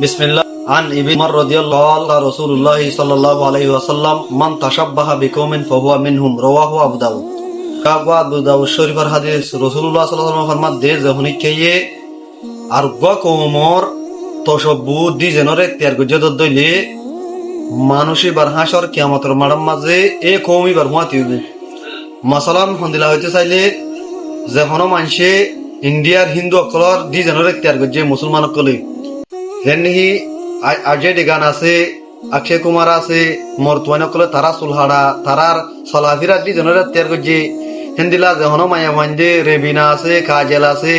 বিসমিল্লাহ আন ইবনে উমর রাদিয়াল্লাহু আনহু রাসূলুল্লাহ সাল্লাল্লাহু আলাইহি ওয়াসাল্লাম মান তাশাব্বাহা বিকওমিন ফাহুয়া মিনহুম রাওয়াহু আবু দাউদ। কাগওয়া আবু দাউদ শরীফের হাদিস রাসূলুল্লাহ সাল্লাল্লাহু আলাইহি ওয়াসাল্লাম ফরমাতে যে হনি কেয়ে আর গো কওমর তশব্বু দি জেনরে ইখতিয়ার গজে দইলে মানুষই বার হাসর কিয়ামতের মাড়ার মাঝে এ কওমি বার হুয়াতি হইবে। মাসালান হন্দিলা হইতে চাইলে যে হনো মানুষে ইন্ডিয়ার হিন্দু অকলর দি জেনরে ইখতিয়ার গজে মুসলমান অকলে যেনিহি আজে গান আছে, অক্ষয় কুমার আছে, মর্তুয়ান কলে তারা সুলহাড়া তারার সলাফিরা দি জনের ত্যাগ করছে হিন্দিলা যখন মায়া মাইন্দে রেবিনা আছে, কাজেল আছে,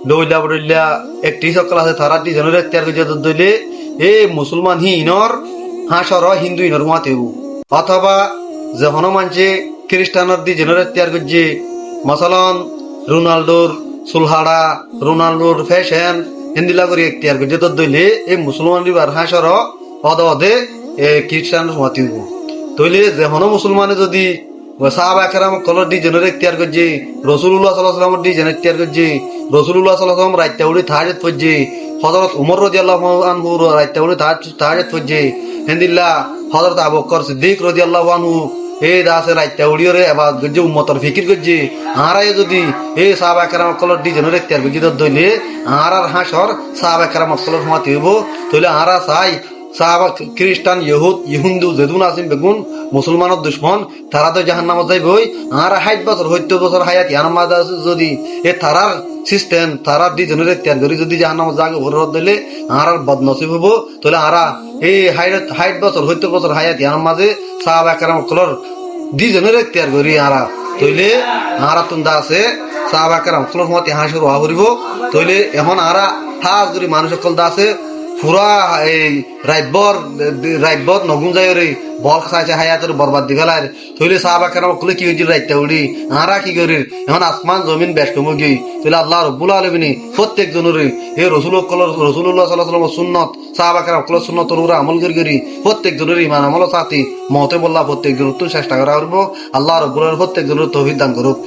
দৌলা বড়িল্লা একটি সকল আছে তারা দি জনের ত্যাগ করছে দইলে এ মুসলমান হি ইনর হাসর হিন্দু ইনর মাতেব অথবা যখন মানছে খ্রিস্টানর দি জনের ত্যাগ করছে মসলন রোনাল্ডোর সুলহাড়া রোনাল্ডোর ফ্যাশন হিন্দিলা করে এখতিয়ার করছে তো দইলে এই মুসলমান রিবার হাসর অদে খ্রিস্টান মাতিব তইলে যেহন মুসলমানে যদি সাহাবা কেরাম কলর দি জনের এখতিয়ার করছে রসুল্লাহ সাল্লাল্লাহু আলাইহি ওয়াসাল্লাম দি জনের এখতিয়ার করছে রসুল্লাহ সাল্লাল্লাহু আলাইহি ওয়াসাল্লাম রাইতা উড়ি তাহাজ্জুদ পড়ছে হযরত উমর রাদিয়াল্লাহু আনহু রাইতা উড়ি তাহাজ্জুদ পড়ছে হিন্দিল্লা হযরত আবু বকর সিদ্দিক রাদিয়াল্লাহু আনহু এই দাসে রাইতা উড়িয়রে এবার গজ্জে উম্মতর ফিকির গজ্জে আরাই যদি এই সাহাবা কেরাম কলর দি জনের এখতিয়ার করছে তো দইলে আর হাসর সাহাবা কেরাম কলর হুমাতি হইব তইলে আরা চাই সাহাবা খ্রিস্টান ইহুন্দু যেদুন আসিম বেগুন মুসলমানের দুশ্মন তারা তো জাহান্নামত যাইবই আর 60 বছর 70 বছর হায়াত ইয়ার মাঝে যদি এ তারার সিস্টেম তারা দি জনের ইখতিয়ার করি যদি জাহান্নামত জাগে ভরে দিলে আর বদনসিব হবো তাহলে আরা এই 60 বছর 70 বছর হায়াত ইয়ার মাঝে সাহাবা কেরাম কলর দি জনের ইখতিয়ার করি আরা তইলে আরা তুন্দা আছে সাহাবা কেরাম কলর মতে হাসর হওয়া করিব তইলে এখন আরা হাজ করি মানুষ সকল দা আছে পুরা এই রাইবর নগুন যায় রে বল খাইছে হায়াতের বরবাদ দি ফেলার তইলে সাহাবা কেরাম কলে কি হইছিল রাইতে উড়ি আরা কি করি এখন আসমান জমিন বেশ কমে গই তইলে আল্লাহ রব্বুল আলামিন প্রত্যেক জনের এই রাসূলুল্লাহ সাল্লাল্লাহু আলাইহি ওয়াসাল্লাম সুন্নত সাহাবা কেরাম কল সুন্নতর উপর আমল করি প্রত্যেক জনের ঈমান আমল সাথী মতে বল্লাহ প্রত্যেক জন তো চেষ্টা করা করব আল্লাহ রব্বুল আলামিন প্রত্যেক জনের তৌফিক দান করুক।